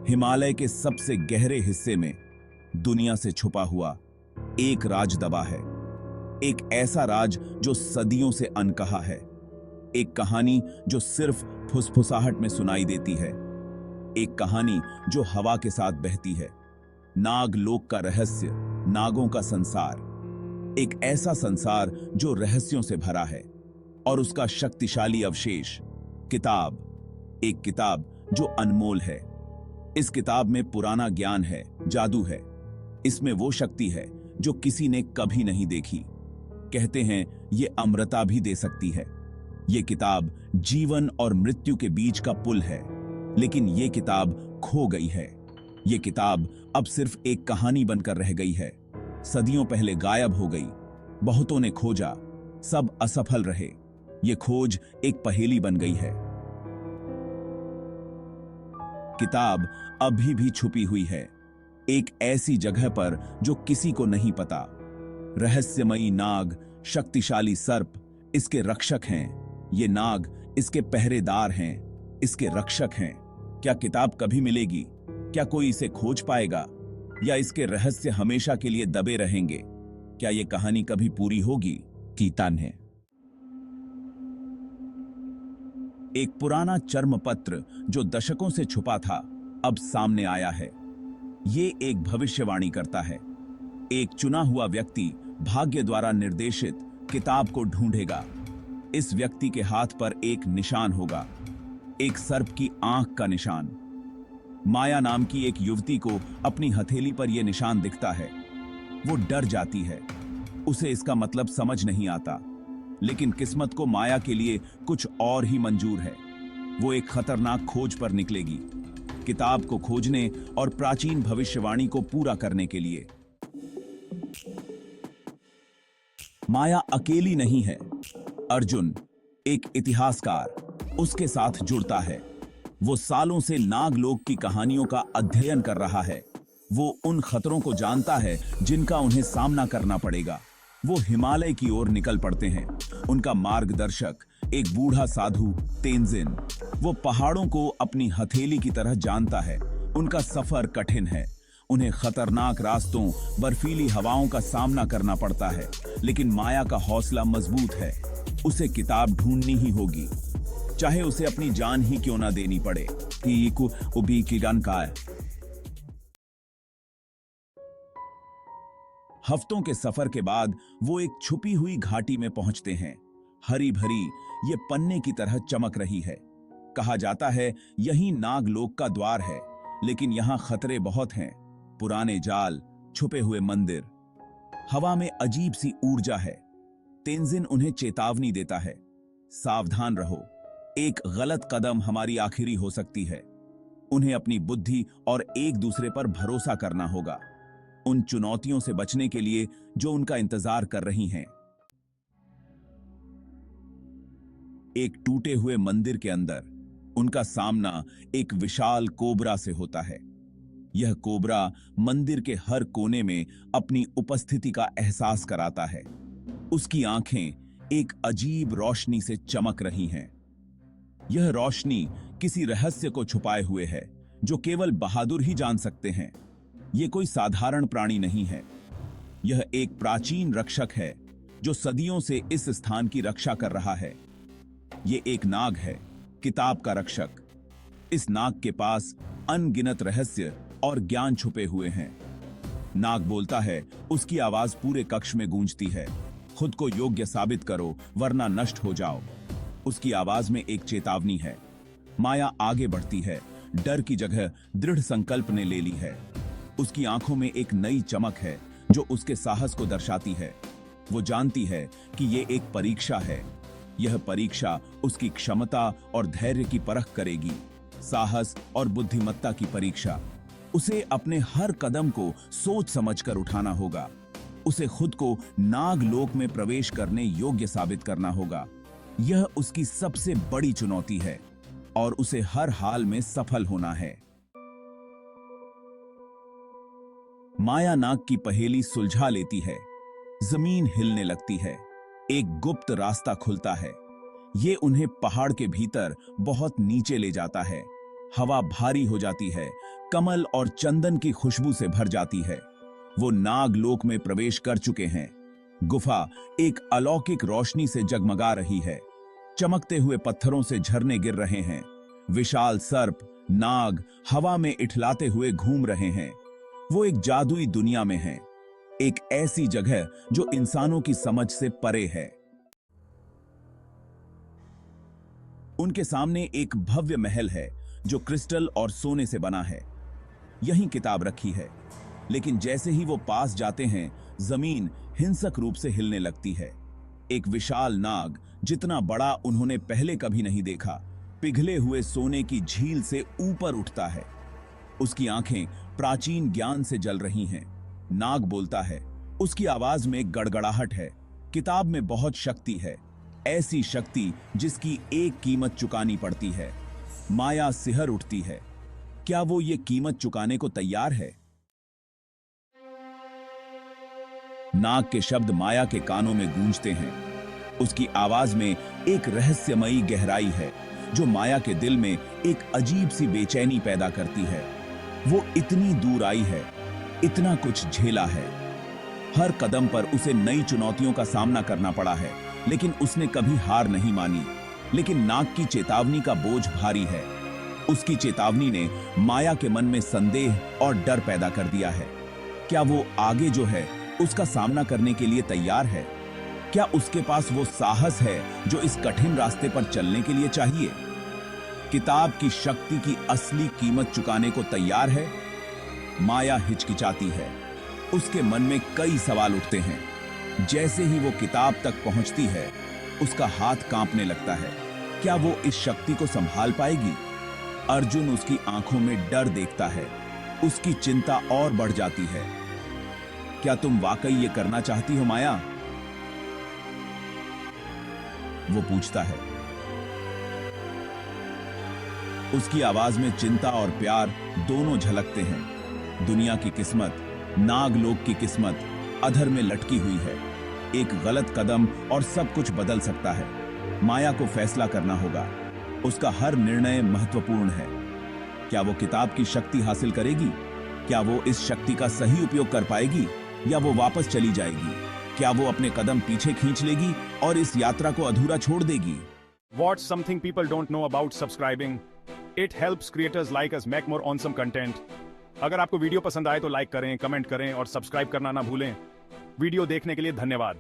हिमालय के सबसे गहरे हिस्से में दुनिया से छुपा हुआ एक राज दबा है। एक ऐसा राज जो सदियों से अनकहा है। एक कहानी जो सिर्फ फुसफुसाहट में सुनाई देती है। एक कहानी जो हवा के साथ बहती है। नागलोक का रहस्य, नागों का संसार। एक ऐसा संसार जो रहस्यों से भरा है और उसका शक्तिशाली अवशेष किताब। एक किताब जो अनमोल है। इस किताब में पुराना ज्ञान है, जादू है। इसमें वो शक्ति है जो किसी ने कभी नहीं देखी। कहते हैं ये अमृता भी दे सकती है। ये किताब जीवन और मृत्यु के बीच का पुल है। लेकिन ये किताब खो गई है। ये किताब अब सिर्फ एक कहानी बनकर रह गई है। सदियों पहले गायब हो गई। बहुतों ने खोजा, सब असफल रहे। ये खोज एक पहेली बन गई है। किताब अभी भी छुपी हुई है, एक ऐसी जगह पर जो किसी को नहीं पता। रहस्यमयी नाग, शक्तिशाली सर्प इसके रक्षक हैं। ये नाग इसके पहरेदार हैं, इसके रक्षक हैं। क्या किताब कभी मिलेगी? क्या कोई इसे खोज पाएगा? या इसके रहस्य हमेशा के लिए दबे रहेंगे? क्या ये कहानी कभी पूरी होगी? कीतान है। एक पुराना चर्मपत्र जो दशकों से छुपा था, अब सामने आया है। ये एक भविष्यवाणी करता है। एक चुना हुआ व्यक्ति भाग्य द्वारा निर्देशित किताब को ढूंढेगा। इस व्यक्ति के हाथ पर एक निशान होगा, एक सर्प की आंख का निशान। माया नाम की एक युवती को अपनी हथेली पर यह निशान दिखता है। वो डर जाती है। उसे इसका मतलब समझ नहीं आता। लेकिन किस्मत को माया के लिए कुछ और ही मंजूर है। वो एक खतरनाक खोज पर निकलेगी, किताब को खोजने और प्राचीन भविष्यवाणी को पूरा करने के लिए। माया अकेली नहीं है। अर्जुन, एक इतिहासकार, उसके साथ जुड़ता है। वो सालों से नागलोक की कहानियों का अध्ययन कर रहा है। वो उन खतरों को जानता है जिनका उन्हें सामना करना पड़ेगा। वो हिमालय की ओर निकल पड़ते हैं। उनका मार्गदर्शक एक बूढ़ा साधु तेंजिन। वो पहाड़ों को अपनी हथेली की तरह जानता है। उनका सफर कठिन है। उन्हें खतरनाक रास्तों, बर्फीली हवाओं का सामना करना पड़ता है। लेकिन माया का हौसला मजबूत है। उसे किताब ढूंढनी ही होगी, चाहे उसे अपनी जान ही क्यों ना देनी पड़े। हफ्तों के सफर के बाद वो एक छुपी हुई घाटी में पहुंचते हैं। हरी भरी, ये पन्ने की तरह चमक रही है। कहा जाता है यही नागलोक का द्वार है। लेकिन यहां खतरे बहुत हैं। पुराने जाल, छुपे हुए मंदिर, हवा में अजीब सी ऊर्जा है। तेंजिन उन्हें चेतावनी देता है, सावधान रहो, एक गलत कदम हमारी आखिरी हो सकती है। उन्हें अपनी बुद्धि और एक दूसरे पर भरोसा करना होगा, उन चुनौतियों से बचने के लिए जो उनका इंतजार कर रही हैं। एक टूटे हुए मंदिर के अंदर उनका सामना एक विशाल कोबरा से होता है। यह कोबरा मंदिर के हर कोने में अपनी उपस्थिति का एहसास कराता है। उसकी आंखें एक अजीब रोशनी से चमक रही हैं। यह रोशनी किसी रहस्य को छुपाए हुए है जो केवल बहादुर ही जान सकते हैं। यह कोई साधारण प्राणी नहीं है। यह एक प्राचीन रक्षक है जो सदियों से इस स्थान की रक्षा कर रहा है। यह एक नाग है, किताब का रक्षक। इस नाग के पास अनगिनत रहस्य और ज्ञान छुपे हुए हैं। नाग बोलता है, उसकी आवाज पूरे कक्ष में गूंजती है, खुद को योग्य साबित करो वरना नष्ट हो जाओ। उसकी आवाज में एक चेतावनी है। माया आगे बढ़ती है। डर की जगह दृढ़ संकल्प ने ले ली है। उसकी आंखों में एक नई चमक है जो उसके साहस को दर्शाती है। वो जानती है कि यह एक परीक्षा है। यह परीक्षा उसकी क्षमता और धैर्य की परख करेगी, साहस और बुद्धिमत्ता की परीक्षा। उसे अपने हर कदम को सोच समझकर उठाना होगा। उसे खुद को नागलोक में प्रवेश करने योग्य साबित करना होगा। यह उसकी सबसे बड़ी चुनौती है और उसे हर हाल में सफल होना है। माया नाग की पहेली सुलझा लेती है। जमीन हिलने लगती है। एक गुप्त रास्ता खुलता है। ये उन्हें पहाड़ के भीतर बहुत नीचे ले जाता है। हवा भारी हो जाती है, कमल और चंदन की खुशबू से भर जाती है। वो नागलोक में प्रवेश कर चुके हैं। गुफा एक अलौकिक रोशनी से जगमगा रही है। चमकते हुए पत्थरों से झरने गिर रहे हैं। विशाल सर्प नाग हवा में इठलाते हुए घूम रहे हैं। वो एक जादुई दुनिया में हैं, एक ऐसी जगह जो इंसानों की समझ से परे है। उनके सामने एक भव्य महल है जो क्रिस्टल और सोने से बना है। यहीं किताब रखी है, लेकिन जैसे ही वो पास जाते हैं जमीन हिंसक रूप से हिलने लगती है। एक विशाल नाग जितना बड़ा उन्होंने पहले कभी नहीं देखा, पिघले हुए सोने की झील से ऊपर उठता है। उसकी आंखें प्राचीन ज्ञान से जल रही हैं। नाग बोलता है, उसकी आवाज में गड़गड़ाहट है। किताब में बहुत शक्ति है, ऐसी शक्ति जिसकी एक कीमत चुकानी पड़ती है। माया सिहर उठती है। क्या वो ये कीमत चुकाने को तैयार है? नाग के शब्द माया के कानों में गूंजते हैं। उसकी आवाज में एक रहस्यमयी गहराई है जो माया के दिल में एक अजीब सी बेचैनी पैदा करती है। वो इतनी दूर आई है, इतना कुछ झेला है। हर कदम पर उसे नई चुनौतियों का सामना करना पड़ा है, लेकिन उसने कभी हार नहीं मानी। लेकिन नाग की चेतावनी का बोझ भारी है। उसकी चेतावनी ने माया के मन में संदेह और डर पैदा कर दिया है। क्या वो आगे जो है उसका सामना करने के लिए तैयार है? क्या उसके पास वो साहस है जो इस कठिन रास्ते पर चलने के लिए चाहिए? किताब की शक्ति की असली कीमत चुकाने को तैयार है? माया हिचकिचाती है। उसके मन में कई सवाल उठते हैं। जैसे ही वो किताब तक पहुंचती है, उसका हाथ कांपने लगता है। क्या वो इस शक्ति को संभाल पाएगी? अर्जुन उसकी आंखों में डर देखता है। उसकी चिंता और बढ़ जाती है। क्या तुम वाकई ये करना चाहती हो माया? वो पूछता है। उसकी आवाज में चिंता और प्यार दोनों झलकते हैं। दुनिया की किस्मत, नागलोक की किस्मत अधर में लटकी हुई है। एक गलत कदम और सब कुछ बदल सकता है। माया को फैसला करना होगा। उसका हर निर्णय महत्वपूर्ण है। क्या वो किताब की शक्ति हासिल करेगी? क्या वो इस शक्ति का सही उपयोग कर पाएगी या वो वापस चली जाएगी? क्या वो अपने कदम पीछे खींच लेगी और इस यात्रा को अधूरा छोड़ देगी? What's something people don't know about subscribing? It helps creators like us make more awesome content. अगर आपको वीडियो पसंद आए तो लाइक करें, कमेंट करें और सब्सक्राइब करना ना भूलें। वीडियो देखने के लिए धन्यवाद।